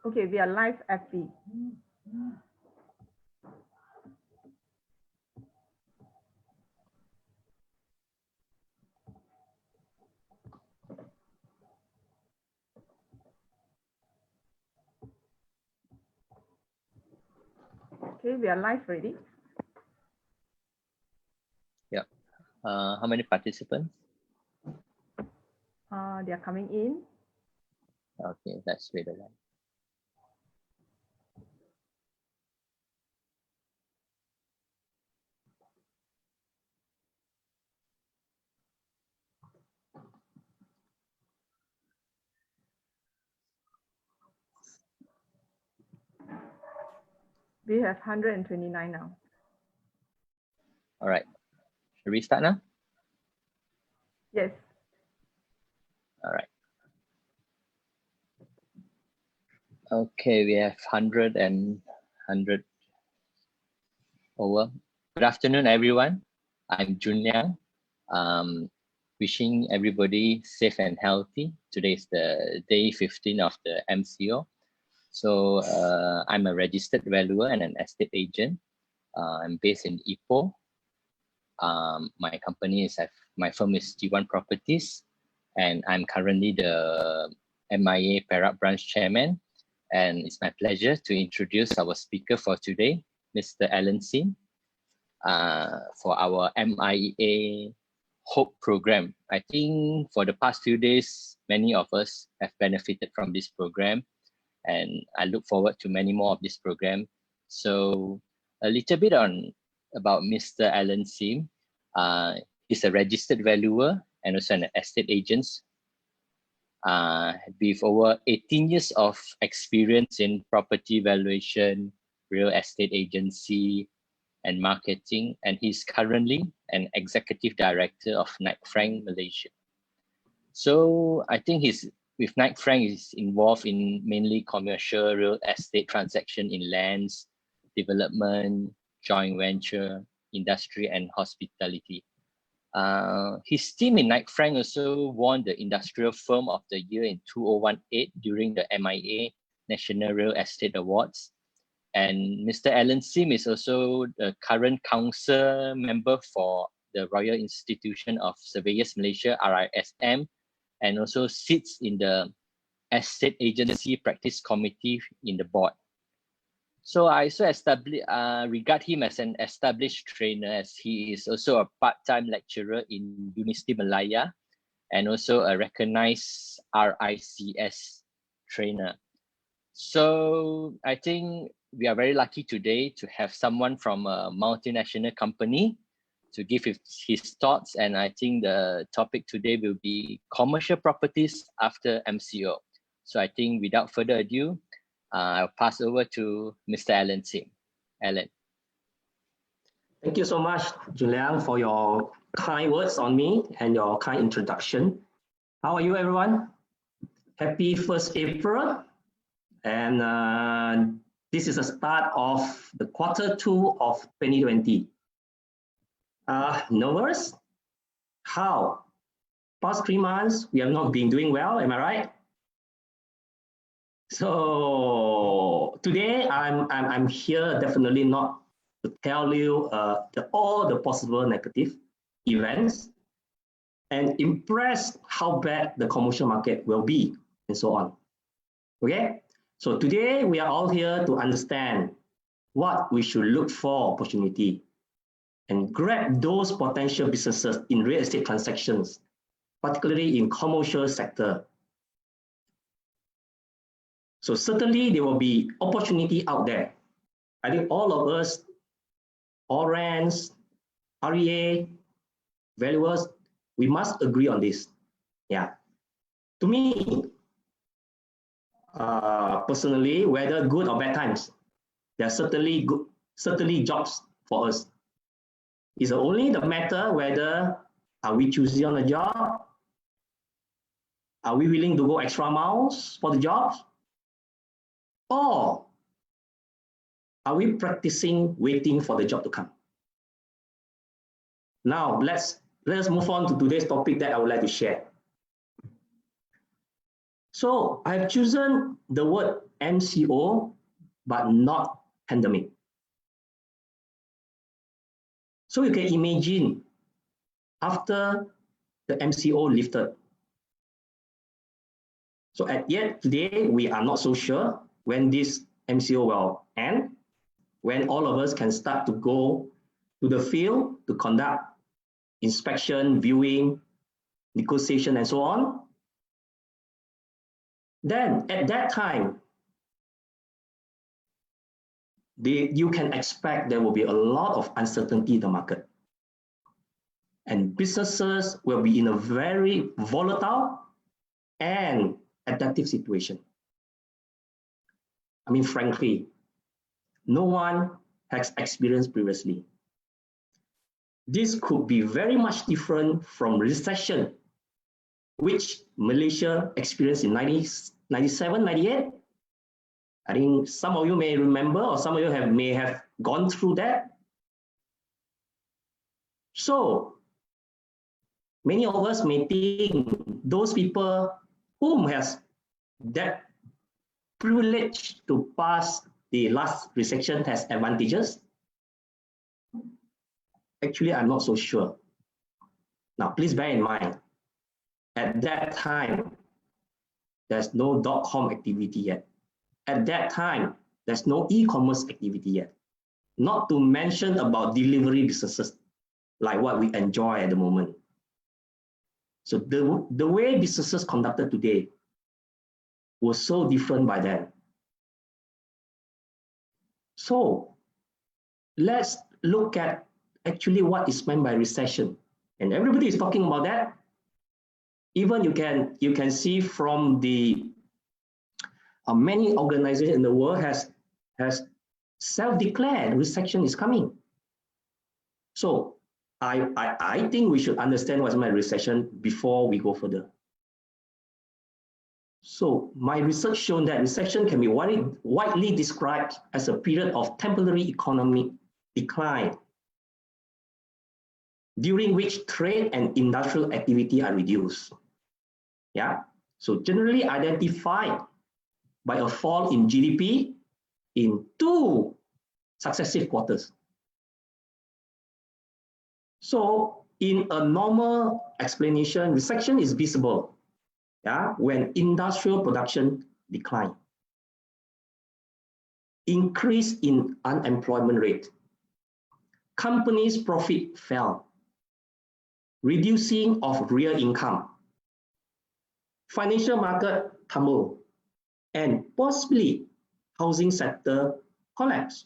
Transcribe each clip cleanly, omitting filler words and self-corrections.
Okay, we are live FB. Okay, we are live already. Yeah. How many participants? They are coming in. Okay, let's wait a while. We have 129 now. All right. Should we start now? Yes. All right. Okay, we have 100 over. Good afternoon, everyone. I'm Jun Liang. Wishing everybody safe and healthy. Today is the day 15 of the MCO. So I'm a registered valuer and an estate agent. I'm based in Ipoh. My company is, my firm is G1 Properties, and I'm currently the MIA Perak branch chairman. And it's my pleasure to introduce our speaker for today, Mr. Allan Sim, for our MIA Hope program. I think for the past few days, many of us have benefited from this program, and I look forward to many more of this program. So a little bit about Mr. Allan Sim. He's a registered valuer and also an estate agent with over 18 years of experience in property valuation, real estate agency, and marketing. And he's currently an executive director of Knight Frank Malaysia. So I think with Knight Frank is involved in mainly commercial real estate transaction in lands, development, joint venture, industry, and hospitality. His team in Knight Frank also won the Industrial Firm of the Year in 2018 during the MIA National Real Estate Awards. And Mr. Allan Sim is also the current council member for the Royal Institution of Surveyors Malaysia, RISM, and also sits in the Estate Agency Practice Committee in the board. So I also regard him as an established trainer, as he is also a part-time lecturer in University Malaya and also a recognized RICS trainer. So I think we are very lucky today to have someone from a multinational company to give his thoughts. And I think the topic today will be commercial properties after MCO. So I think without further ado, I'll pass over to Mr. Allan Sim. Allan. Thank you so much, Julian, for your kind words on me and your kind introduction. How are you, everyone? Happy 1st April. And this is the start of the Q2 of 2020. Nervous? How? Past 3 months, we have not been doing well, am I right? So today I'm here definitely not to tell you all the possible negative events and impress how bad the commercial market will be and so on. Okay, so today we are all here to understand what we should look for opportunity and grab those potential businesses in real estate transactions, particularly in commercial sector. So certainly there will be opportunity out there. I think all of us, all RANs, REA, valuers, we must agree on this. Yeah. To me, personally, whether good or bad times, there are certainly jobs for us. It's only the matter whether are we choosing on a job? Are we willing to go extra miles for the jobs? Or are we practicing waiting for the job to come? Now, let's move on to today's topic that I would like to share. So I've chosen the word MCO, but not pandemic. So you can imagine after the MCO lifted. So yet today, we are not so sure when this MCO will end, when all of us can start to go to the field to conduct inspection, viewing, negotiation, and so on. Then at that time, you can expect there will be a lot of uncertainty in the market. And businesses will be in a very volatile and adaptive situation. I mean, frankly, no one has experienced previously. This could be very much different from recession, which Malaysia experienced in 1997, 98. I think some of you may remember, or some of you may have gone through that. So many of us may think those people whom has that privilege to pass the last recession has advantages. Actually, I'm not so sure. Now, please bear in mind, at that time, there's no .com activity yet. At that time, there's no e-commerce activity yet. Not to mention about delivery businesses, like what we enjoy at the moment. So the way businesses conducted today was so different by then. So let's look at actually what is meant by recession. And everybody is talking about that. Even you can see from the many organizations in the world has self-declared recession is coming. So I think we should understand what's meant by recession before we go further. So my research shown that recession can be widely described as a period of temporary economic decline, during which trade and industrial activity are reduced. Yeah, so generally identified by a fall in GDP in 2 successive quarters. So in a normal explanation, recession is visible, yeah, when industrial production decline, increase in unemployment rate, companies' profit fell, reducing of real income, financial market tumble, and possibly housing sector collapse.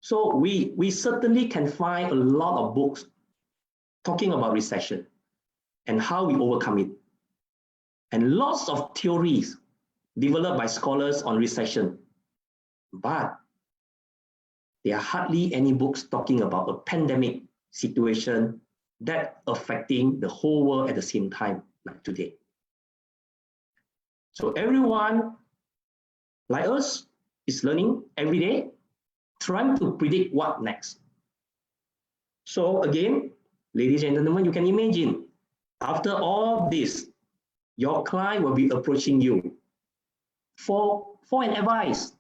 So we certainly can find a lot of books talking about recession and how we overcome it. And lots of theories developed by scholars on recession. But there are hardly any books talking about a pandemic situation that affecting the whole world at the same time like today. So everyone like us is learning every day, trying to predict what next. So again, ladies and gentlemen, you can imagine, after all this, your client will be approaching you for an advice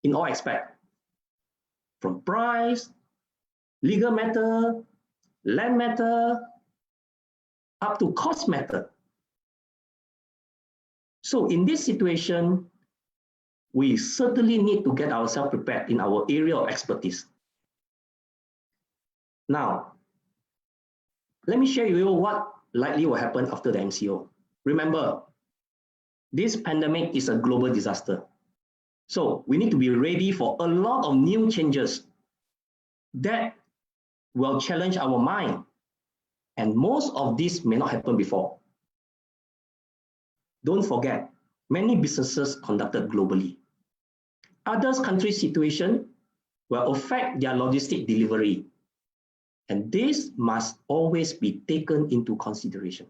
in all aspects, from price, legal matter, land matter, up to cost matter. So in this situation, we certainly need to get ourselves prepared in our area of expertise. Now, let me share with you what likely will happen after the MCO. Remember, this pandemic is a global disaster. So we need to be ready for a lot of new changes that will challenge our mind. And most of this may not happen before. Don't forget, many businesses conducted globally. Other countries' situation will affect their logistic delivery. And this must always be taken into consideration.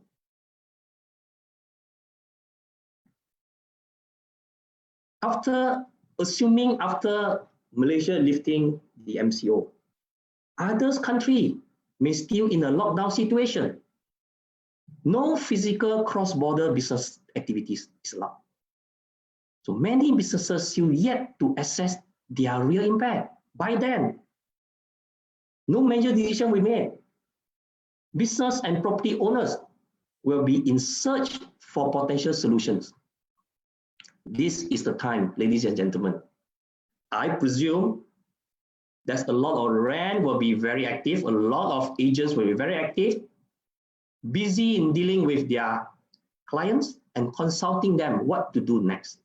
Assuming after Malaysia lifting the MCO, other countries may still in a lockdown situation. no physical cross-border business activities is allowed. So many businesses still yet to assess their real impact. By then, no major decision we made. Business and property owners will be in search for potential solutions. This is the time, ladies and gentlemen. I presume there's a lot of RAN will be very active, a lot of agents will be very active, busy in dealing with their clients and consulting them what to do next.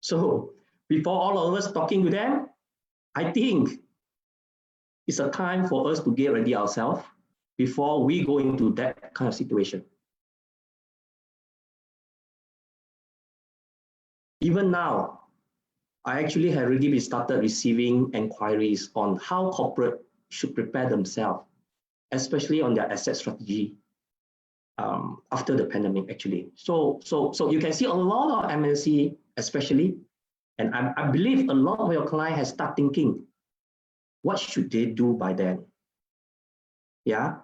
So before all of us talking to them, I think it's a time for us to get ready ourselves before we go into that kind of situation. Even now, I actually have already started receiving inquiries on how corporate should prepare themselves, especially on their asset strategy after the pandemic, actually. So you can see a lot of MNC, especially, and I believe a lot of your client has started thinking, what should they do by then? Yeah,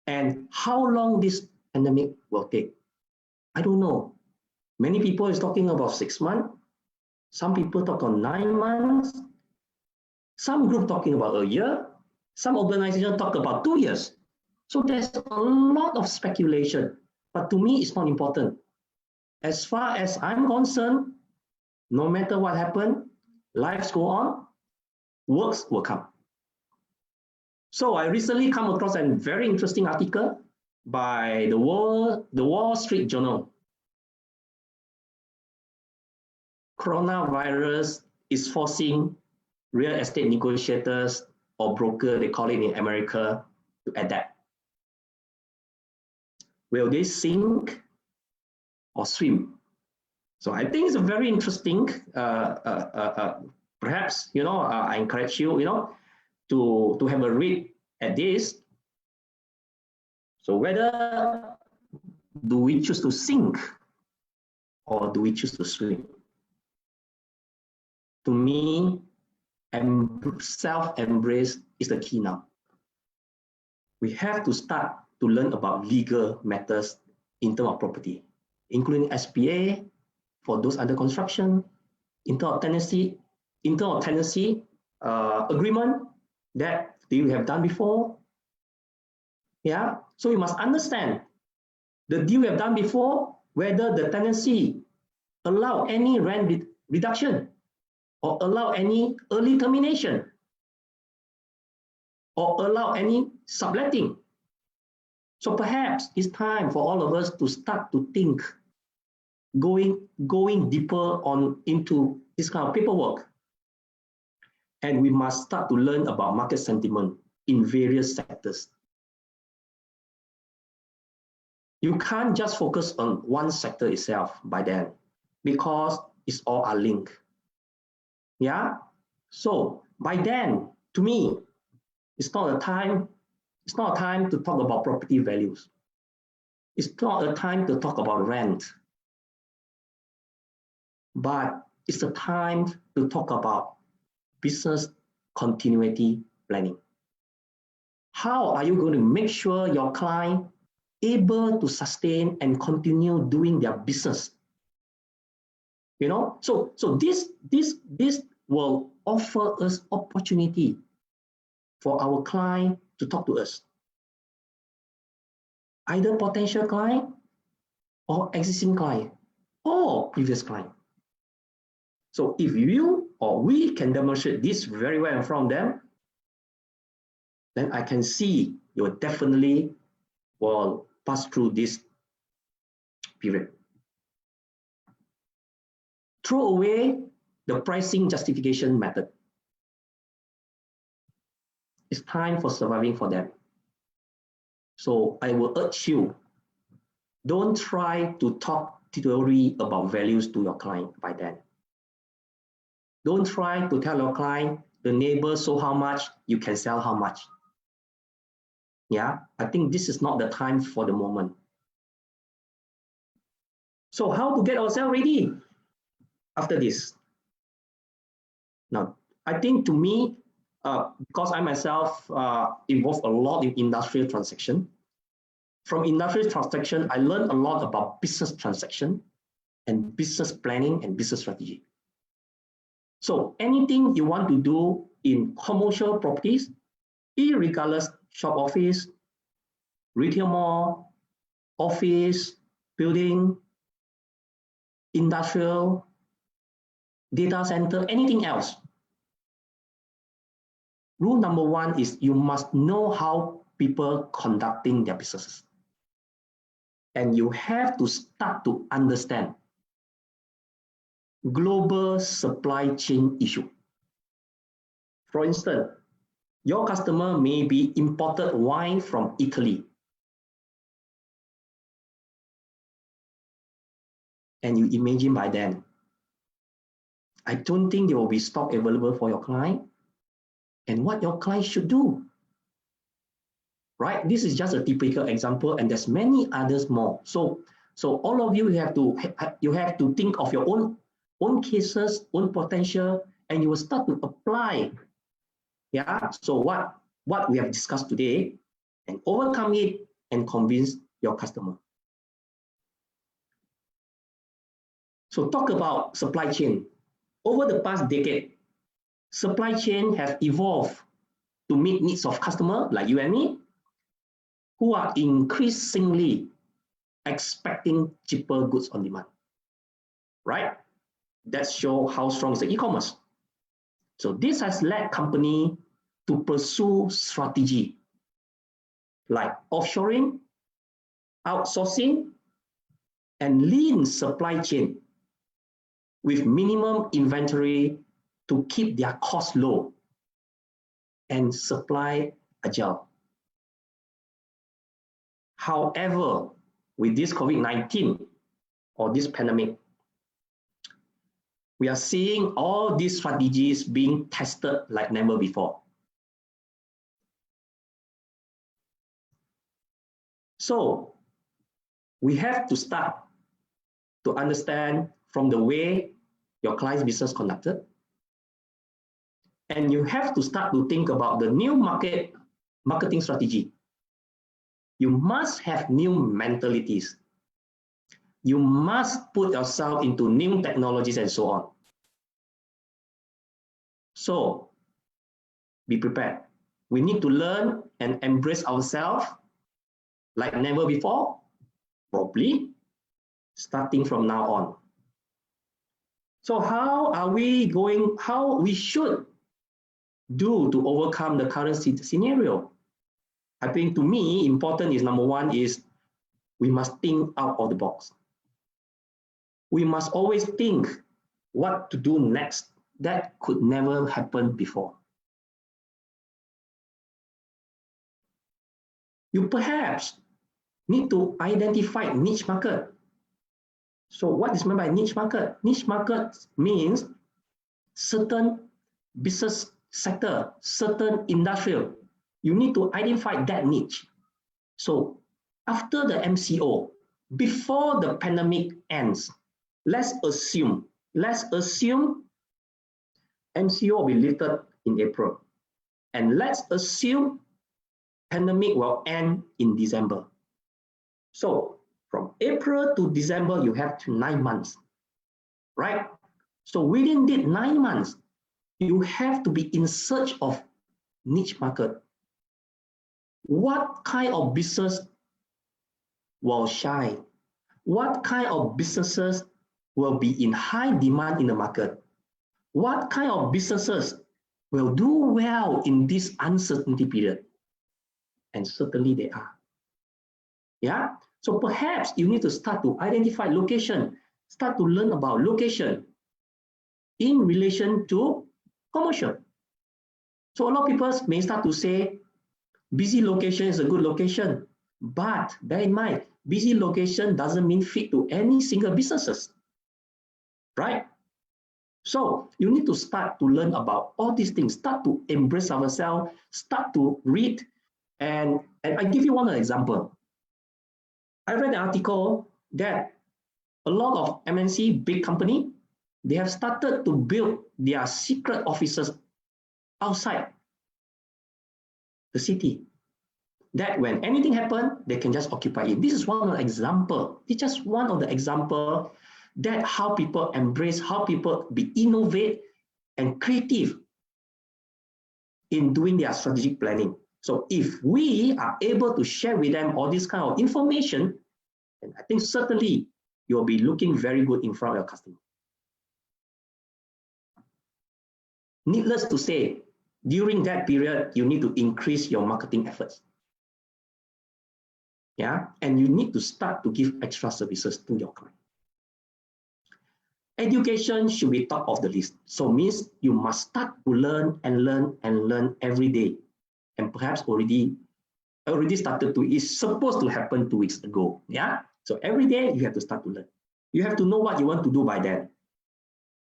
and how long this pandemic will take? I don't know. Many people is talking about 6 months. Some people talk on 9 months. Some group talking about a year. Some organization talk about 2 years. So there's a lot of speculation, but to me, it's not important. As far as I'm concerned, no matter what happened, lives go on, works will come. So I recently come across a very interesting article by the Wall Street Journal. Coronavirus is forcing real estate negotiators or broker, they call it in America, to adapt. Will they sink or swim? So I think it's a very interesting, perhaps, I encourage you, to have a read at this. So whether do we choose to sink or do we choose to swim? To me, self-embrace is the key now. We have to start to learn about legal matters in terms of property, including SPA for those under construction, in terms of tenancy agreement that you have done before. Yeah, so you must understand the deal you have done before, whether the tenancy allow any rent reduction or allow any early termination or allow any subletting. So perhaps it's time for all of us to start to think, going deeper into this kind of paperwork. And we must start to learn about market sentiment in various sectors. You can't just focus on one sector itself by then, because it's all are linked. Yeah, so by then, to me, it's not a time to talk about property values. It's not a time to talk about rent. But it's a time to talk about business continuity planning. How are you going to make sure your client able to sustain and continue doing their business? So this will offer us opportunity for our client to talk to us, either potential client or existing client or previous client. So if you or we can demonstrate this very well in front of them, then I can see you definitely will pass through this period. Throw away the pricing justification method. It's time for surviving for them. So I will urge you, don't try to talk theory about values to your client by then. Don't try to tell your client, the neighbor sold how much, you can sell how much. Yeah, I think this is not the time for the moment. So how to get ourselves ready after this? Now, I think to me, because I myself involved a lot in industrial transaction, from industrial transaction, I learned a lot about business transaction and business planning and business strategy. So anything you want to do in commercial properties, irregardless shop office, retail mall, office, building, industrial, data center, anything else. Rule number one is you must know how people conducting their businesses. And you have to start to understand global supply chain issue. For instance, your customer may be imported wine from Italy. And you imagine by then, I don't think there will be stock available for your client. And what your client should do, right? This is just a typical example, and there's many others more. So all of you have to think of your own cases, own potential, and you will start to apply. Yeah. So what we have discussed today, and overcome it and convince your customer. So talk about supply chain. Over the past decade, supply chain has evolved to meet needs of customers like you and me, who are increasingly expecting cheaper goods on demand, right? That shows how strong is the e-commerce. So this has led companies to pursue strategy like offshoring, outsourcing, and lean supply chain with minimum inventory to keep their costs low and supply agile. However, with this COVID-19 or this pandemic, we are seeing all these strategies being tested like never before. So we have to start to understand from the way your client's business conducted, and you have to start to think about the new marketing strategy. You must have new mentalities. You must put yourself into new technologies and so on. So be prepared. We need to learn and embrace ourselves like never before, probably starting from now on. So how we should do to overcome the current scenario? I think to me, important is number one is we must think out of the box. We must always think what to do next. That could never happen before. You perhaps need to identify niche market. So what is meant by niche market? Niche market means certain business sector, certain industrial. You need to identify that niche. So after the MCO, before the pandemic ends, let's assume MCO will be lifted in April. And let's assume pandemic will end in December. So from April to December, you have 9 months, right? So within the 9 months, you have to be in search of niche market. What kind of business will shine? What kind of businesses will be in high demand in the market? What kind of businesses will do well in this uncertainty period? And certainly they are. Yeah. So perhaps you need to start to identify location, start to learn about location in relation to commercial. So a lot of people may start to say, busy location is a good location, but bear in mind, busy location doesn't mean fit to any single businesses, right? So you need to start to learn about all these things, start to embrace ourselves, start to read, and I give you one example. I read an article that a lot of MNC big company, they have started to build their secret offices outside the city. that when anything happens, they can just occupy it. This is one of the example. It's just one of the example that how people embrace, how people be innovate and creative in doing their strategic planning. So if we are able to share with them all this kind of information, then I think certainly you'll be looking very good in front of your customer. Needless to say, during that period, you need to increase your marketing efforts. Yeah, and you need to start to give extra services to your client. Education should be top of the list. So means you must start to learn and learn and learn every day. And perhaps already started to, is supposed to happen 2 weeks ago. Yeah. So every day you have to start to learn. You have to know what you want to do by then.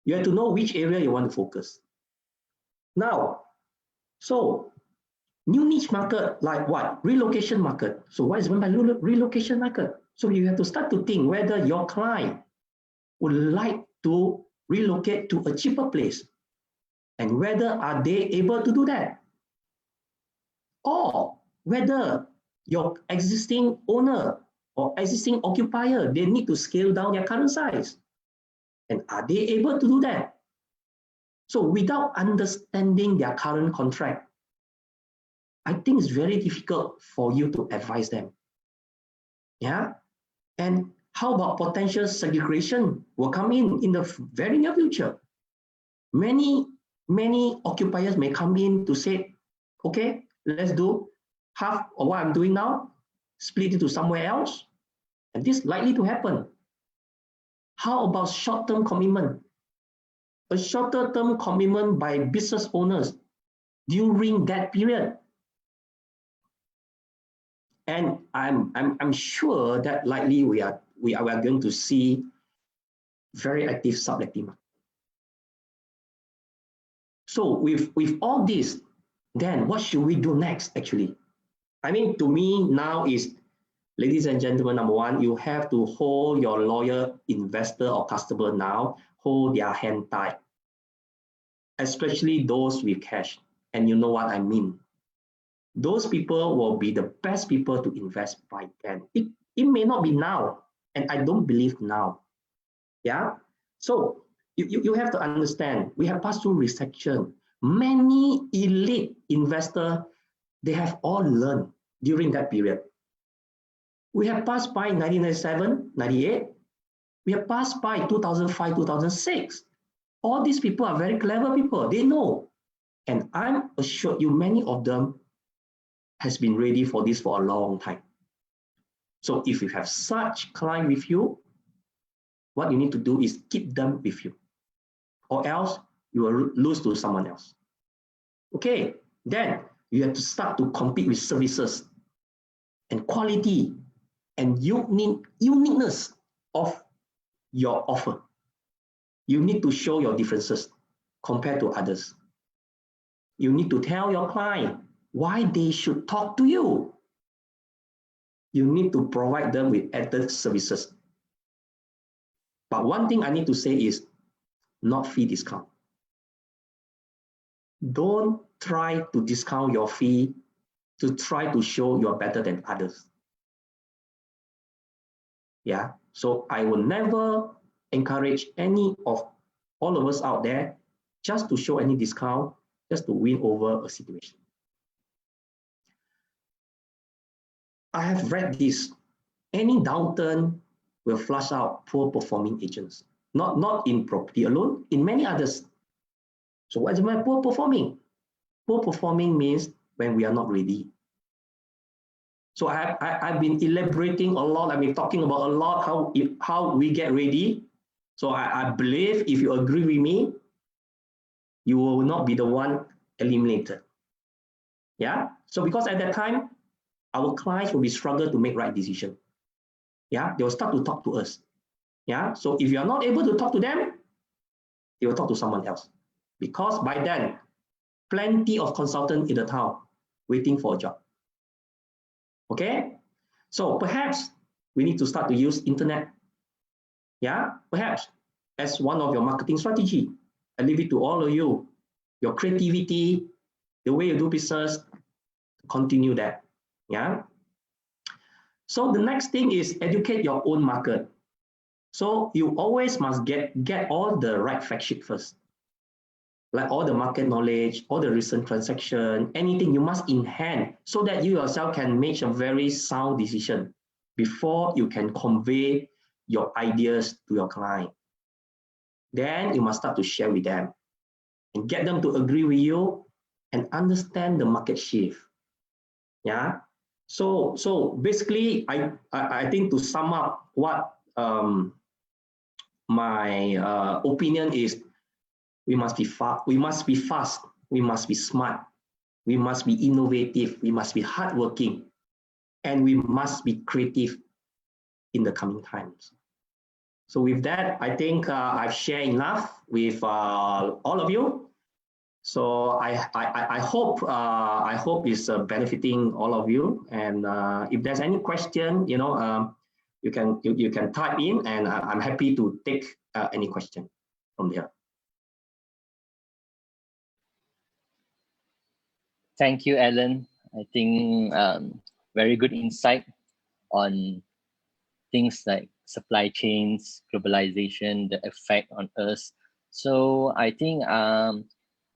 You have to know which area you want to focus. Now, so new niche market, like what? Relocation market. So what is meant by relocation market? So you have to start to think whether your client would like to relocate to a cheaper place and whether are they able to do that, or whether your existing owner or existing occupier, they need to scale down their current size, and are they able to do that? So without understanding their current contract, I think it's very difficult for you to advise them. Yeah, and how about potential segregation will come in the very near future? Many occupiers may come in to say, okay, let's do half of what I'm doing now, split it to somewhere else, and this is likely to happen. How about short-term commitment? A shorter-term commitment by business owners during that period. And I'm sure that likely we are going to see very active subletting market. So with all this, then what should we do next actually? I mean, to me now is, ladies and gentlemen, number one, you have to hold your loyal investor or customer now, hold their hand tight, especially those with cash. And you know what I mean. Those people will be the best people to invest by then. It may not be now, and I don't believe now. Yeah. So you have to understand, we have passed through recession. Many elite investors, they have all learned during that period. We have passed by 1997, 98. We have passed by 2005, 2006. All these people are very clever people. They know. And I'm assured you, many of them has been ready for this for a long time. So if you have such client with you, what you need to do is keep them with you, or else you will lose to someone else. Okay, then you have to start to compete with services and quality and uniqueness of your offer. You need to show your differences compared to others. You need to tell your client why they should talk to you. You need to provide them with added services. But one thing I need to say is not fee discount. Don't try to discount your fee to try to show you're better than others. Yeah, so I will never encourage any of all of us out there just to show any discount, just to win over a situation. I have read this. Any downturn will flush out poor performing agents. Not in property alone, in many others. So what is my poor performing? Poor performing means when we are not ready. So I've been elaborating a lot. I've been talking about a lot how we get ready. So I believe if you agree with me, you will not be the one eliminated. Yeah. So because at that time, our clients will be struggle to make right decision. Yeah, they will start to talk to us. Yeah, so if you are not able to talk to them, they will talk to someone else. Because by then, plenty of consultants in the town waiting for a job. Okay, so perhaps we need to start to use internet. Yeah, perhaps as one of your marketing strategy. I leave it to all of you. Your creativity, the way you do business, continue that. Yeah. So the next thing is educate your own market. So you always must get all the right fact sheet first. Like all the market knowledge, all the recent transaction, anything you must in hand so that you yourself can make a very sound decision before you can convey your ideas to your client. Then you must start to share with them and get them to agree with you and understand the market shift. Yeah. So basically, I think to sum up what my opinion is, we must be fast, we must be smart, we must be innovative, we must be hardworking, and we must be creative in the coming times. So with that, I think I've shared enough with all of you. So I hope it's benefiting all of you. And if there's any question, you can type in, and I'm happy to take any question from there. Thank you, Allan. I think very good insight on things like supply chains, globalization, the effect on us. So I think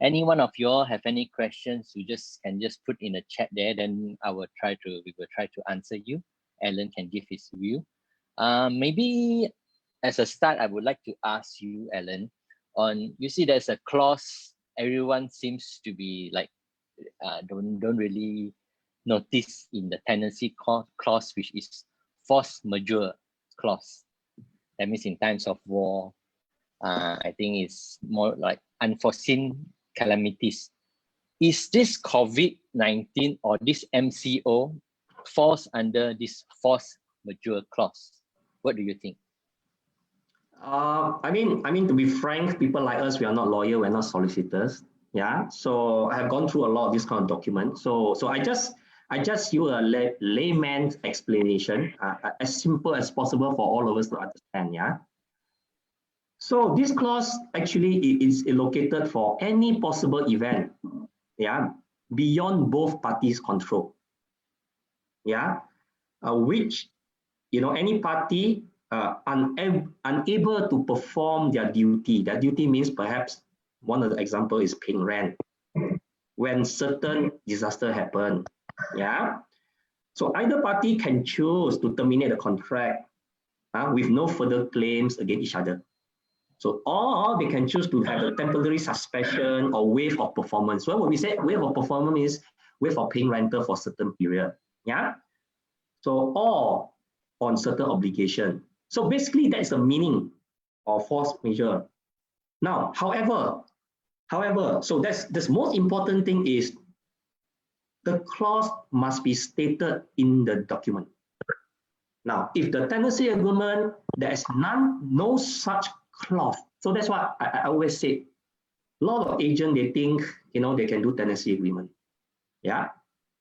any one of you all have any questions, you can just put in the chat there. Then we will try to answer you. Allan can give his view. Maybe as a start, I would like to ask you, Allan, on you see there's a clause everyone seems to be like don't really notice in the tenancy clause, which is force majeure clause. That means in times of war, I think it's more like unforeseen calamities. Is this COVID-19 or this MCO falls under this force majeure clause? What do you think? I mean, to be frank, people like us, we are not lawyers, we're not solicitors. Yeah. So I have gone through a lot of this kind of documents. So I just use a layman's explanation, as simple as possible for all of us to understand. Yeah. So this clause actually is allocated for any possible event, yeah, beyond both parties' control. Yeah, which any party unable to perform their duty. Their duty means perhaps one of the example is paying rent when certain disaster happen. Yeah. So either party can choose to terminate the contract with no further claims against each other. So or they can choose to have a temporary suspension or waive of performance. Well, when we say waive of performance is waive of paying rental for certain period. Yeah. So or on certain obligation. So basically that's the meaning of force majeure. Now, however, so that's the most important thing is the clause must be stated in the document. Now, if the tenancy agreement, there is no such clause. So that's why I always say, a lot of agents, they think, they can do tenancy agreement. Yeah.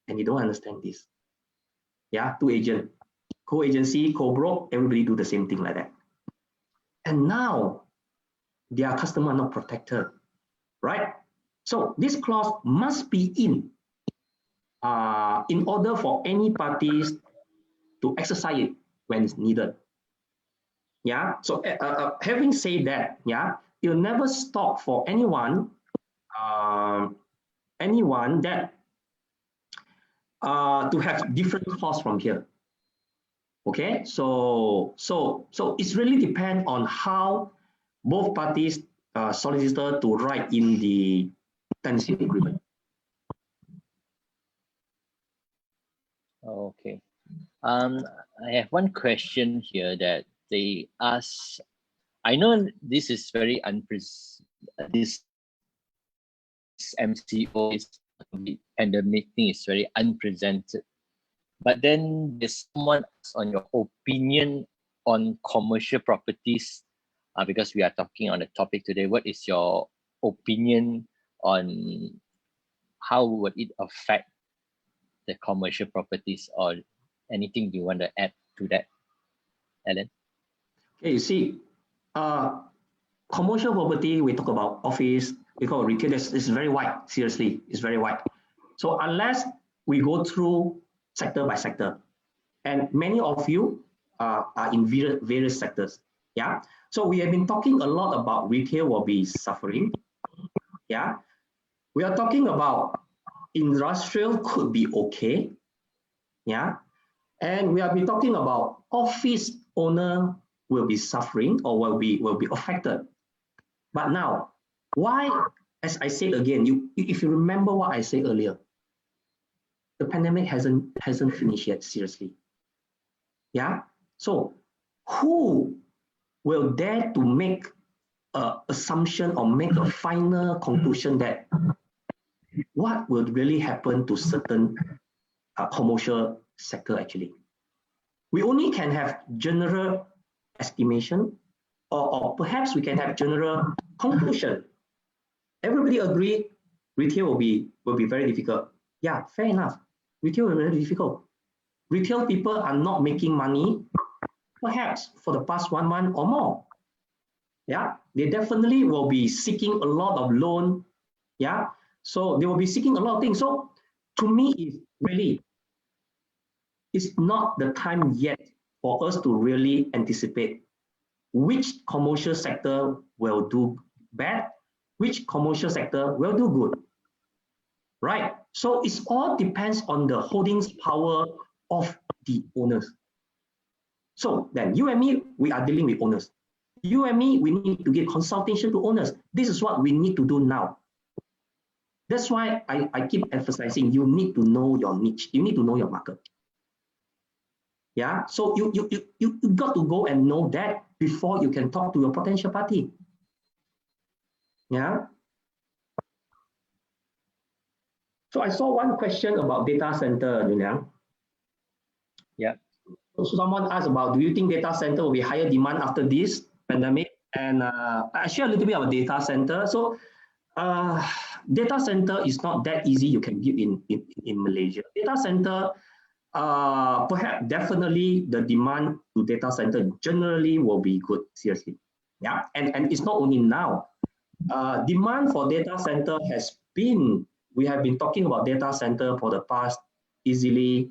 And they don't understand this. Yeah. Two agents, co-agency, co-broke, everybody do the same thing like that. And now their customer are not protected, right? So this clause must be in order for any parties to exercise it when it's needed. Yeah. So having said that, yeah, it'll never stop for anyone that to have different clause from here. Okay. So it's really depend on how both parties solicitor to write in the tenancy agreement. Okay. I have one question here that they ask. I know this is very this MCO is pandemic thing is very unprecedented. But then there's someone on your opinion on commercial properties, because we are talking on the topic today. What is your opinion on how would it affect the commercial properties, or anything you want to add to that, Allan? Okay, you see, commercial property, we talk about office, we call retail, it's very wide, seriously, it's very wide. So unless we go through sector by sector. And many of you are in various sectors. Yeah. So we have been talking a lot about retail will be suffering. Yeah. We are talking about industrial could be okay. Yeah. And we have been talking about office owner will be suffering or will be affected. But now, why, as I said again, if you remember what I said earlier, the pandemic hasn't finished yet, seriously. Yeah. So who will dare to make an assumption or make a final conclusion that what will really happen to certain commercial sector actually? We only can have general estimation, or perhaps we can have general conclusion. Everybody agree retail will be very difficult. Yeah, fair enough. Retail is very difficult. Retail people are not making money, perhaps for the past 1 month or more. Yeah, they definitely will be seeking a lot of loan. Yeah, so they will be seeking a lot of things. So to me, it's not the time yet for us to really anticipate which commercial sector will do bad, which commercial sector will do good, right? So it all depends on the holdings power of the owners. So then you and me, we are dealing with owners. You and me, we need to give consultation to owners. This is what we need to do now. That's why I keep emphasizing you need to know your niche. You need to know your market. Yeah, so you got to go and know that before you can talk to your potential party. Yeah. So I saw one question about data center, Julian. Yeah. So someone asked about, do you think data center will be higher demand after this pandemic? And I share a little bit about data center. So data center is not that easy you can build in Malaysia. Data center, perhaps definitely the demand to data center generally will be good, seriously. Yeah, and it's not only now. Demand for data center has been, we have been talking about data center for the past easily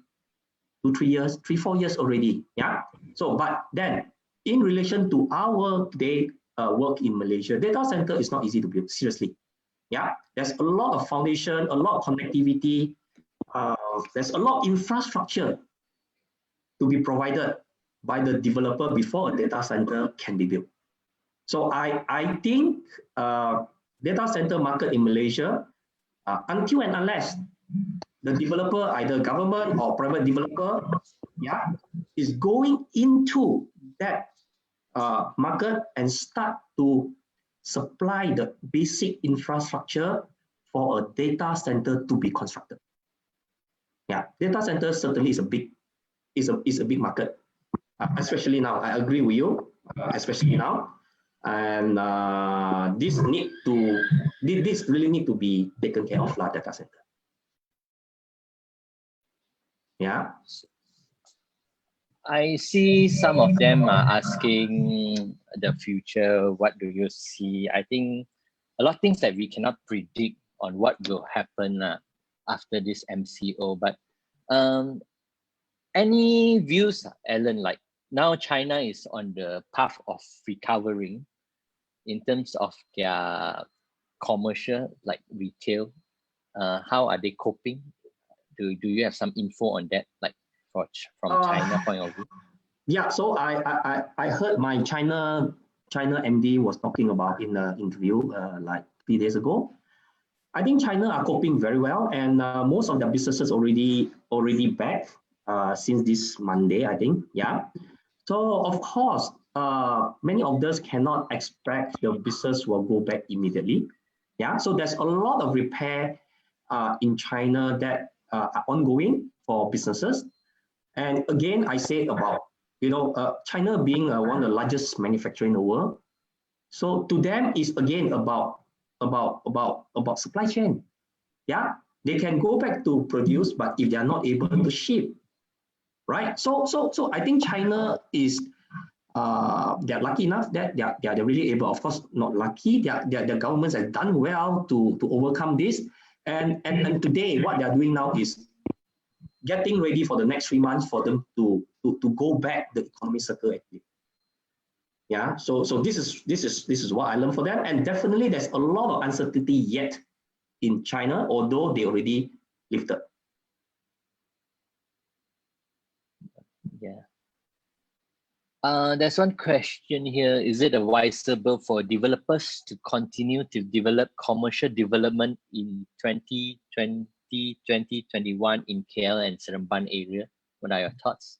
2-3 years, 3-4 years already. Yeah. So, but then in relation to our day work in Malaysia, data center is not easy to build, seriously. Yeah. There's a lot of foundation, a lot of connectivity. There's a lot of infrastructure to be provided by the developer before a data center can be built. So I think data center market in Malaysia, until and unless the developer, either government or private developer, yeah, is going into that market and start to supply the basic infrastructure for a data center to be constructed. Yeah, data center certainly is a big market, especially now. I agree with you, especially now. And this really need to be taken care of, data center. Yeah. I see some of them are asking the future, what do you see? I think a lot of things that we cannot predict on what will happen after this MCO. But any views, Allan, like now China is on the path of recovering in terms of their commercial, like retail. How are they coping? Do you have some info on that, like from China point of view? Yeah, so I heard my China MD was talking about in the interview like 3 days ago. I think China are coping very well, and most of the businesses already back since this Monday, I think. Yeah. So of course, many of us cannot expect the business will go back immediately. Yeah. So there's a lot of repair in China that are ongoing for businesses. And again, I say about China being one of the largest manufacturer in the world. So to them is again about supply chain. Yeah, they can go back to produce, but if they are not able to ship, right? So I think China is they're lucky enough that they're really able. Of course, not lucky. Their governments have done well to overcome this. And today, what they're doing now is getting ready for the next 3 months for them to go back the economic circle actually. Yeah, so this is what I learned for them, and definitely there's a lot of uncertainty yet in China, although they already lifted. Yeah. There's one question here. Is it advisable for developers to continue to develop commercial development in 2020, 2021 in KL and Seremban area? What are your thoughts?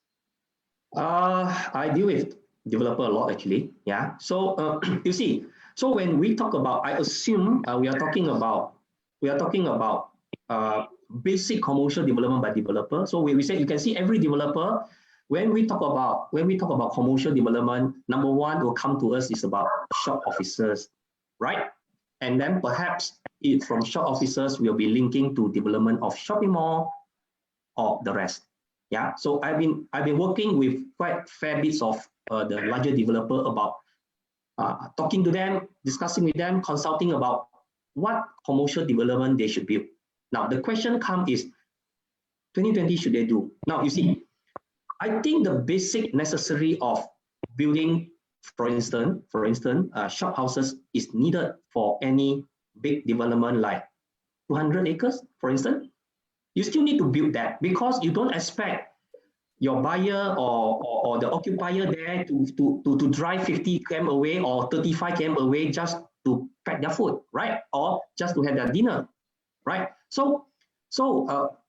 I deal with developer a lot actually. Yeah. So you see, so when we talk about, I assume we are talking about basic commercial development by developer. So we say you can see every developer when we talk about commercial development, number one will come to us is about shop officers, right? And then perhaps from shop officers we'll be linking to development of shopping mall or the rest. Yeah, so I've been working with quite fair bits of the larger developer about talking to them, discussing with them, consulting about what commercial development they should build. Now the question comes is 2020 should they do? Now you see, I think the basic necessary of building, for instance, shop houses is needed for any big development like 200 acres, for instance. You still need to build that because you don't expect your buyer or the occupier there to drive 50 km away or 35 km away just to pack their food, right? Or just to have their dinner, right? So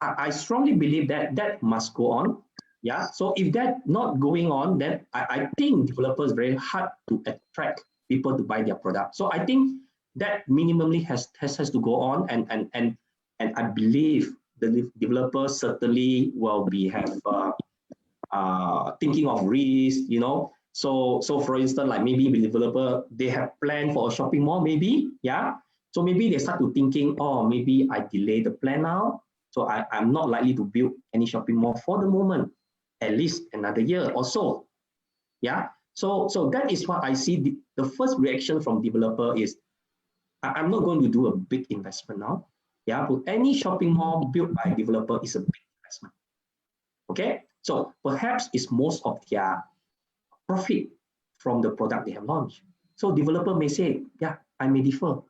I strongly believe that must go on. Yeah. So if that's not going on, then I think developers very hard to attract people to buy their product. So I think that minimally has to go on, and I believe the developers certainly will be thinking of risk, you know. So for instance, like maybe the developer, they have planned for a shopping mall, maybe, yeah. So maybe they start to thinking, oh, maybe I delay the plan now. So I'm not likely to build any shopping mall for the moment, at least another year or so. Yeah. So that is what I see. The first reaction from developer is, I'm not going to do a big investment now. Yeah, but any shopping mall built by a developer is a big investment. Okay, so perhaps it's most of their profit from the product they have launched. So developer may say, yeah, I may defer.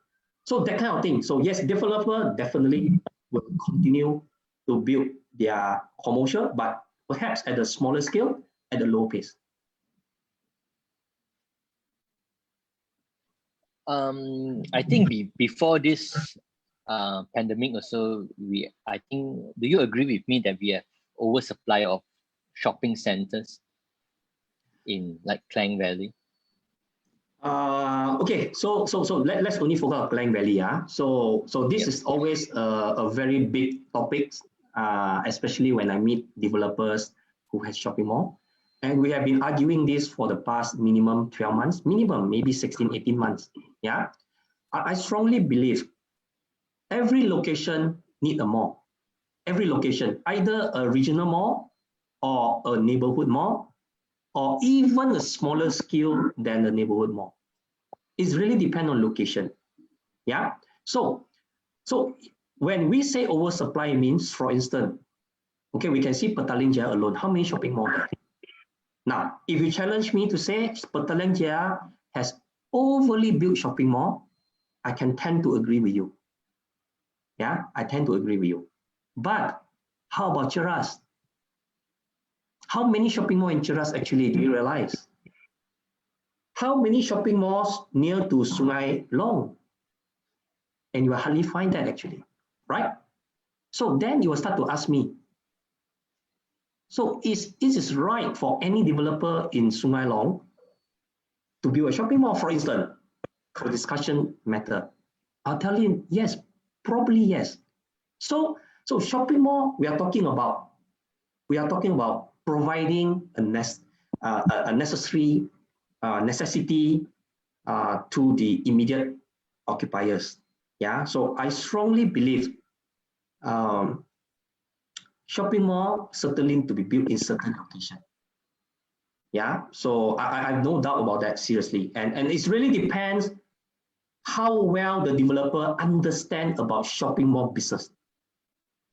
So that kind of thing. So yes, developer definitely will continue to build their commercial, but perhaps at a smaller scale, at a low pace. I think before this pandemic also, I think, do you agree with me that we have oversupply of shopping centers in like Klang Valley? Okay, so let's only focus on Klang Valley. So this is always a very big topic, especially when I meet developers who have shopping mall. And we have been arguing this for the past minimum 12 months, minimum maybe 16, 18 months. Yeah, I strongly believe every location need a mall. Every location, either a regional mall or a neighborhood mall, or even a smaller scale than the neighborhood mall. It really depends on location. Yeah. So when we say oversupply, means, for instance, okay, we can see Petaling Jaya alone. How many shopping malls there? Now, if you challenge me to say Petaling Jaya has overly built shopping mall, I can tend to agree with you. Yeah, I tend to agree with you. But how about Cheras? How many shopping malls in Cheras actually do you realize? How many shopping malls near to Sungai Long? And you will hardly find that actually, right? So then you will start to ask me, so is it right for any developer in Sungai Long to build a shopping mall, for instance, for discussion matter? I'll tell you, yes, probably yes. So shopping mall, we are talking about providing a necessary necessity to the immediate occupiers. Yeah, so I strongly believe shopping mall certainly to be built in certain location. Yeah, so I have no doubt about that, seriously. And it really depends how well the developer understands about shopping mall business.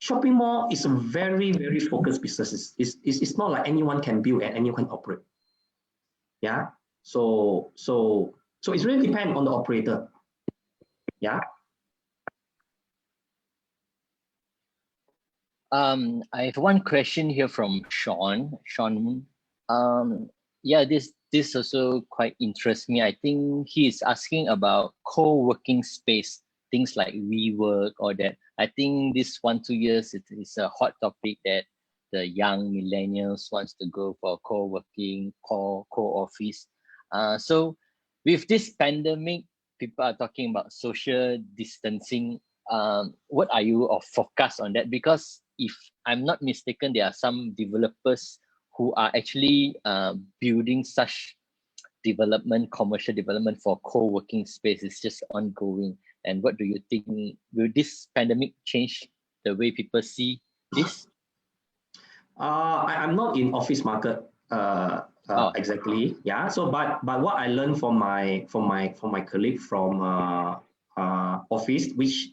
shopping mall is a very, very focused business. It's not like anyone can build and anyone can operate. Yeah. So it really depends on the operator. Yeah. I have one question here from Sean. Sean, yeah, this also quite interests me. I think he is asking about co-working space, things like WeWork or that. I think this 1-2 years it's a hot topic that the young millennials wants to go for co-working, co-office. So with this pandemic, people are talking about social distancing. What are you of forecast on that? Because if I'm not mistaken, there are some developers who are actually building such development, commercial development for co-working space. It's just ongoing. And what do you think? Will this pandemic change the way people see this? I'm not in office market exactly. Yeah. So, but what I learned from my colleague from office, which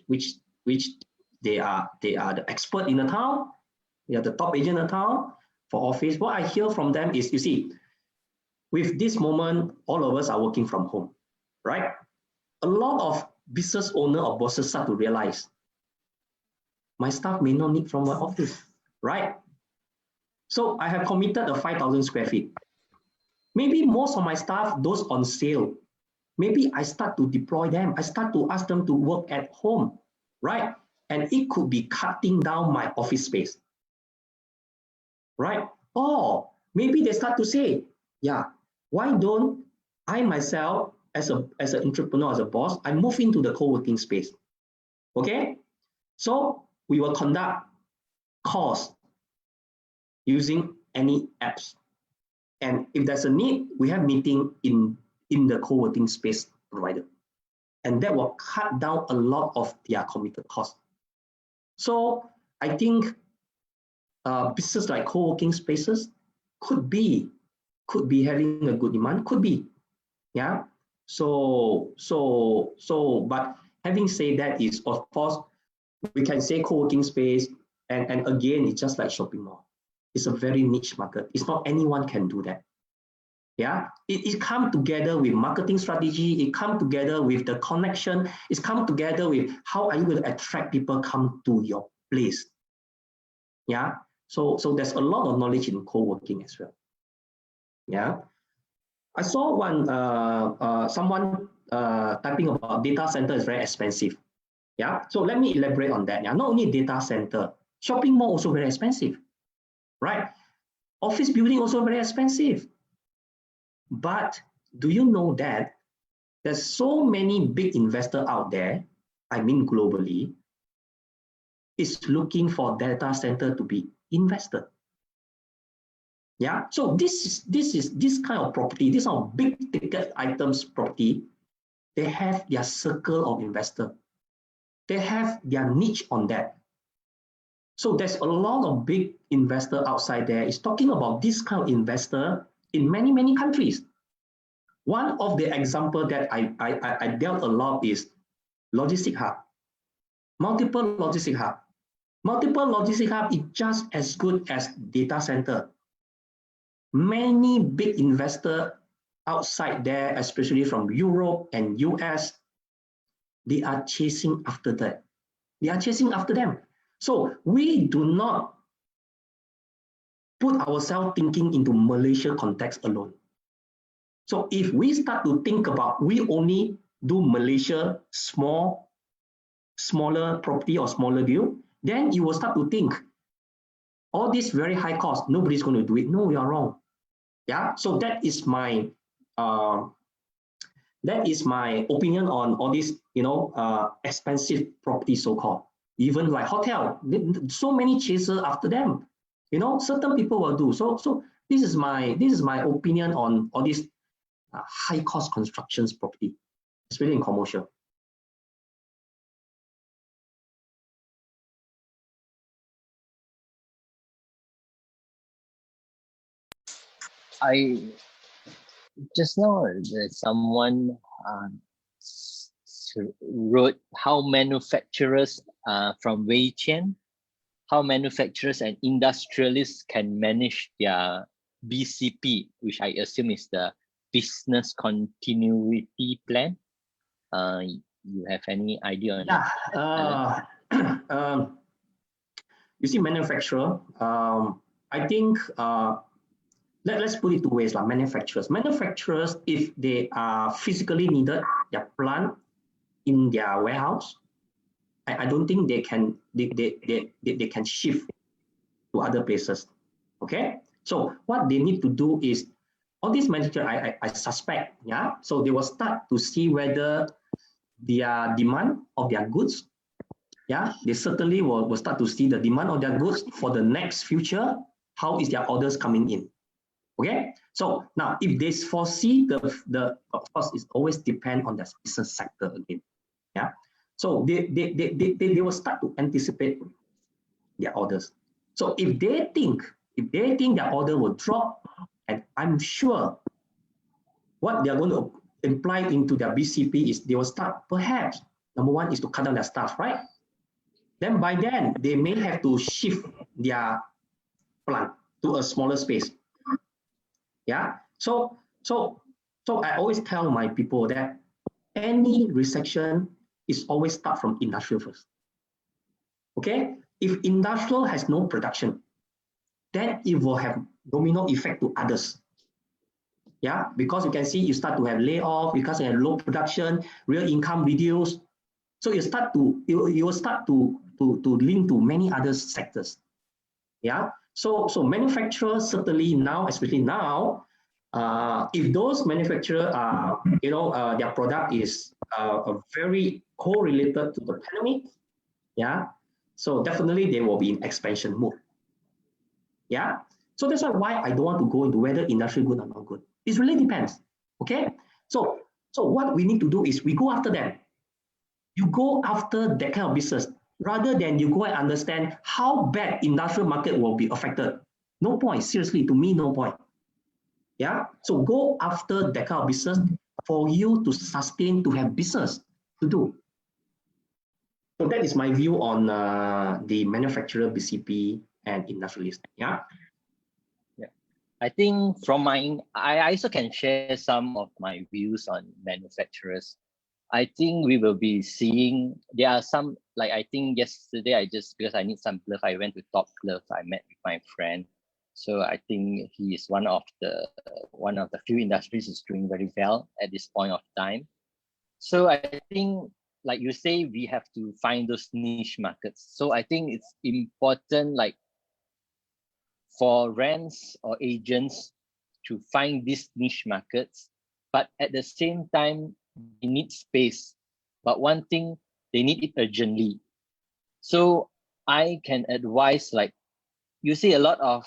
they are the expert in the town. They are the top agent in the town for office. What I hear from them is, you see, with this moment, all of us are working from home, right? A lot of business owner or bosses start to realize my staff may not need from my office, right? So I have committed a 5,000 square feet. Maybe most of my staff, those on sale, maybe I start to deploy them. I start to ask them to work at home, right? And it could be cutting down my office space, right? Or maybe they start to say, yeah, why don't I myself, as an entrepreneur, as a boss, I move into the co-working space, okay? So we will conduct calls using any apps. And if there's a need, we have meeting in the co-working space provider. And that will cut down a lot of their committed costs. So I think business like co-working spaces could be having a good demand, could be. Yeah. So but having said that is, of course, we can say co-working space, and again, it's just like shopping mall. It's a very niche market. It's not anyone can do that. Yeah, it comes together with marketing strategy. It comes together with the connection. It's come together with how are you going to attract people come to your place. Yeah, so there's a lot of knowledge in co-working as well. Yeah, I saw one someone typing about data center is very expensive. Yeah, so let me elaborate on that. Yeah, not only data center, shopping mall also very expensive, right? Office building also very expensive. But do you know that there's so many big investors out there, I mean globally, is looking for data center to be invested. Yeah, so this kind of property, these are big ticket items property, they have their circle of investor. They have their niche on that. So there's a lot of big investor outside there is talking about this kind of investor in many, many countries. One of the example that I dealt a lot is logistic hub. Multiple logistic hub. Multiple logistic hub is just as good as data center. Many big investors outside there, especially from Europe and US, they are chasing after that. They are chasing after them. So we do not put ourselves thinking into Malaysia context alone. So if we start to think about we only do Malaysia smaller property or smaller deal, then you will start to think all this very high cost, nobody's going to do it. No, you are wrong. Yeah, so that is my opinion on all these, expensive property, so-called. Even like hotel, so many chasers after them. Certain people will do. So this is my opinion on all these high cost constructions property, especially in commercial. I just now someone wrote how manufacturers from Wei Qian, how manufacturers and industrialists can manage their BCP, which I assume is the business continuity plan. You have any idea on Yeah. that? You see, manufacturer, I think let's put it two ways. Like manufacturers, if they are physically needed, their plant in their warehouse, I don't think they can shift to other places. Okay, so what they need to do is all these manufacturers, I suspect, yeah. So they will start to see whether their demand of their goods, yeah, they certainly will start to see the demand of their goods for the next future. How is their orders coming in? Okay, so now if they foresee the of course it always depend on the business sector again, yeah. So they will start to anticipate their orders. So if they think their order will drop, and I'm sure what they're going to imply into their BCP is they will start, perhaps number one is to cut down their staff, right? Then by then they may have to shift their plant to a smaller space. Yeah. So I always tell my people that any recession is always start from industrial first. Okay. If industrial has no production, then it will have domino effect to others. Yeah, because you can see you start to have layoff because you have low production, real income reduced. So you will start to link to many other sectors. Yeah. So manufacturers certainly now, especially now, if those manufacturers are, their product is very correlated to the pandemic, yeah. So definitely they will be in expansion mode. Yeah. So that's why I don't want to go into whether industry good or not good. It really depends. Okay. So what we need to do is we go after them. You go after that kind of business rather than you go and understand how bad industrial market will be affected. No point. Seriously, to me, no point. Yeah. So go after that kind of business for you to sustain, to have business to do. So that is my view on the manufacturer, BCP, and industrialist. Yeah. I think I also can share some of my views on manufacturers. I think we will be seeing, there are some, like I think yesterday because I need some glove, I went to Top Glove, I met with my friend. So I think he is one of the few industries is doing very well at this point of time. So I think, like you say, we have to find those niche markets. So I think it's important, like for rents or agents to find these niche markets, but at the same time, they need space. But one thing, they need it urgently. So I can advise, like you see a lot of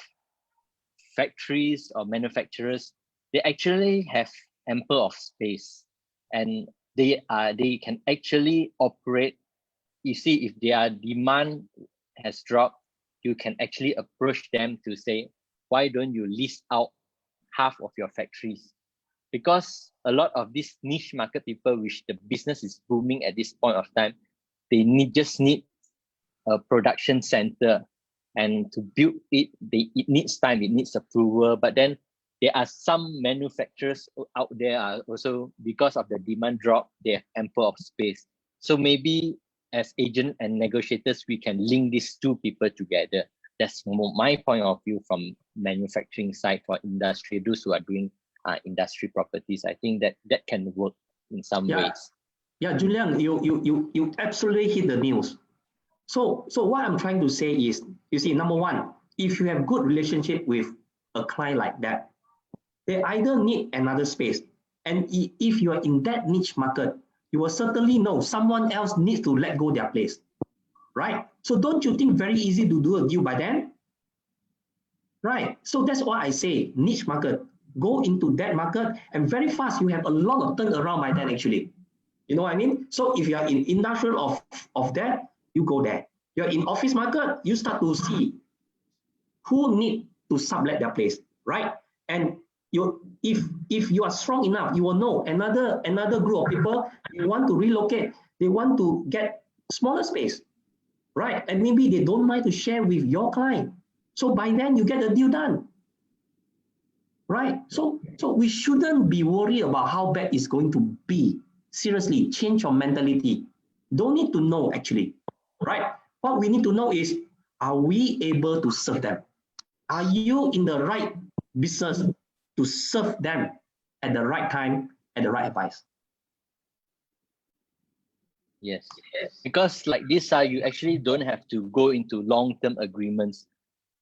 factories or manufacturers, they actually have ample of space and they can actually operate. You see, if their demand has dropped, you can actually approach them to say, why don't you lease out half of your factories? Because a lot of these niche market people, which the business is booming at this point of time, they just need a production center, and to build it, it needs time, it needs approval. But then there are some manufacturers out there are also, because of the demand drop, they have ample of space. So maybe as agent and negotiators, we can link these two people together. That's my point of view from manufacturing side for industry, those who are doing industry properties. I think that can work in some ways. Yeah, Julian, you absolutely hit the news. So what I'm trying to say is, you see, number one, if you have good relationship with a client like that, they either need another space, and if you are in that niche market, you will certainly know someone else needs to let go their place, right? So don't you think very easy to do a deal by then? Right. So that's why I say niche market. Go into that market, and very fast you have a lot of turnaround by then actually. You know what I mean? So if you are in industrial of that, you go there. You're in office market, you start to see who need to sublet their place, right? And if you are strong enough, you will know another group of people, they want to relocate, they want to get smaller space. right? And maybe they don't mind to share with your client. So by then you get the deal done, right? So we shouldn't be worried about how bad it's going to be. Seriously, change your mentality. Don't need to know actually, right? What we need to know is, are we able to serve them? Are you in the right business to serve them at the right time, at the right advice? Yes, because like this, you actually don't have to go into long-term agreements.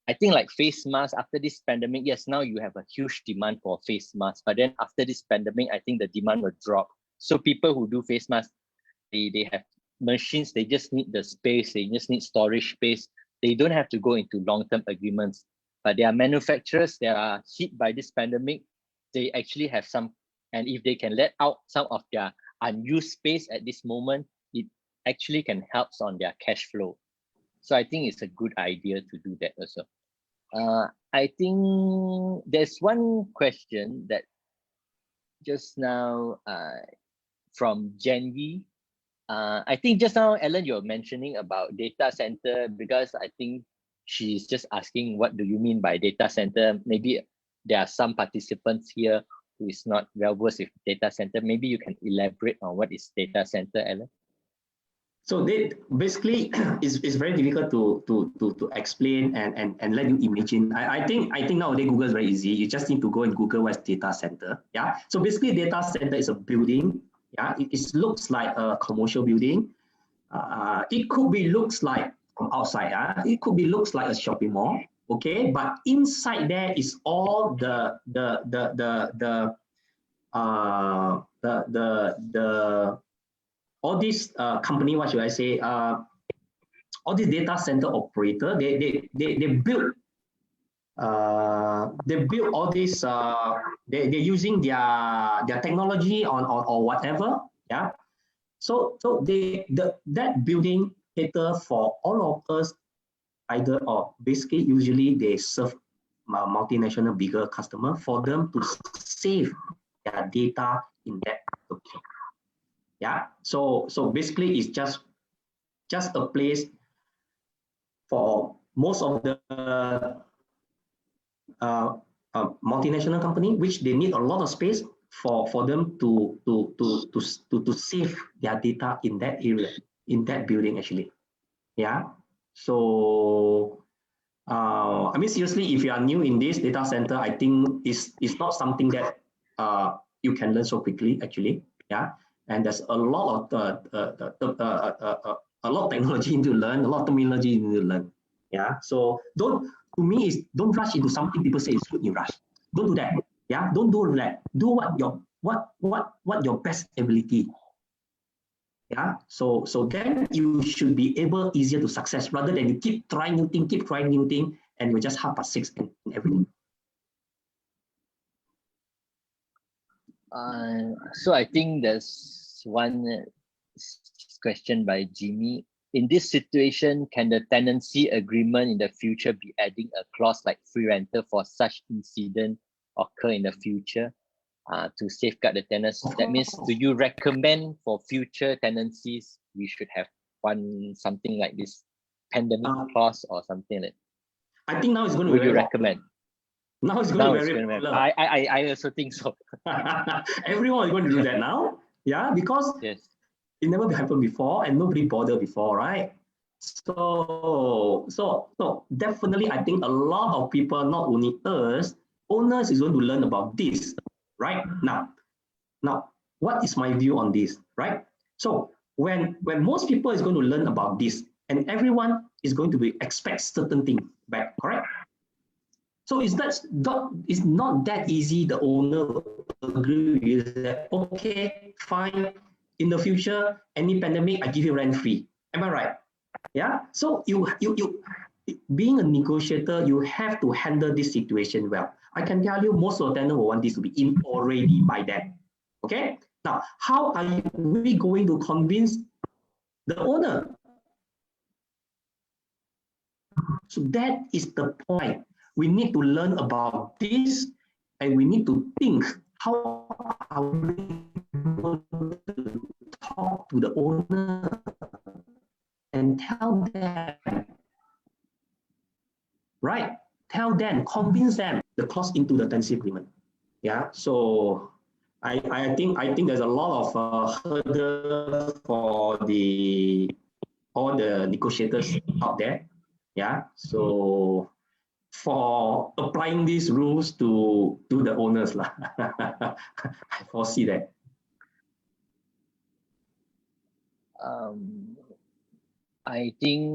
I think like face masks after this pandemic, yes, now you have a huge demand for face masks, but then after this pandemic, I think the demand will drop. So people who do face masks, they have machines, they just need the space, they just need storage space. They don't have to go into long-term agreements. But there are manufacturers that are hit by this pandemic. They actually have some, and if they can let out some of their unused space at this moment, it actually can help on their cash flow. So I think it's a good idea to do that also. I think there's one question that just now from Jenny. I think just now, Allan, you're mentioning about data center, because I think she's just asking, what do you mean by data center? Maybe there are some participants here who is not well versed with data center. Maybe you can elaborate on what is data center, Allan? So they basically it's very difficult to explain and let you imagine. I think nowadays Google is very easy. You just need to go and Google what's data center. Yeah. So basically, data center is a building. Yeah. It looks like a commercial building. It could be looks like from outside. It could be looks like a shopping mall. Okay. But inside there is all the all these company, what should I say? All these data center operator, they build all this. They're using their technology or whatever. Yeah. So that building cater for all of us, either or. Basically, usually they serve multinational bigger customer for them to save their data in that location. Yeah. So basically, it's just a place for most of the multinational company, which they need a lot of space for them to save their data in that area, in that building actually. Yeah. So I mean, seriously, if you are new in this data center, I think it's not something that you can learn so quickly actually. Yeah. And there's a lot of a lot of technology to learn, a lot of terminology to learn. Yeah. So don't rush into something people say is good, you rush. Don't do that. Yeah. Don't do that. Do what your best ability. Yeah. So then you should be able easier to success rather than you keep trying new thing, and you're just 6:30 in everything. So I think there's one question by Jimmy. In this situation, can the tenancy agreement in the future be adding a clause like free rental for such incident occur in the future to safeguard the tenants? That means, do you recommend for future tenancies we should have something like this pandemic clause or something like that? I think now it's going to Would be you recommend? Now it's going to be very popular. I also think so. Everyone is going to do that now. Yeah, because yes, it never happened before and nobody bothered before, right? So definitely, I think a lot of people, not only us, owners is going to learn about this right now. Now, what is my view on this, right? So when most people is going to learn about this, and everyone is going to be expect certain things back, correct? So it's not that easy. The owner agree with that. Okay, fine. In the future, any pandemic, I give you rent free. Am I right? Yeah. So you being a negotiator, you have to handle this situation well. I can tell you, most of the tenants will want this to be in already by then. Okay. Now, how are we going to convince the owner? So that is the point. We need to learn about this, and we need to think how are we going to talk to the owner and and tell them, right? Tell them, convince them the clause into the tenancy agreement. Yeah, so I think there's a lot of hurdles for all the negotiators out there. Yeah, so for applying these rules to the owners lah. I foresee that. I think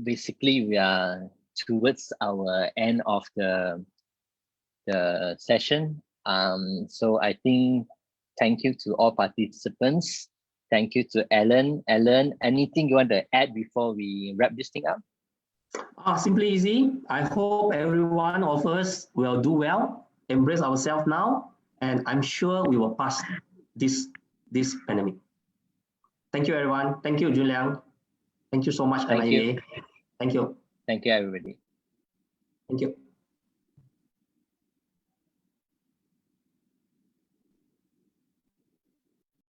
basically we are towards our end of the session. So I think thank you to all participants. Thank you to Allan. Allan, anything you want to add before we wrap this thing up? Simply easy. I hope every one of us will do well, embrace ourselves now, and I'm sure we will pass this pandemic. Thank you, everyone. Thank you, Julian. Thank you so much, Thank you. MIA. Thank you. Thank you, everybody. Thank you.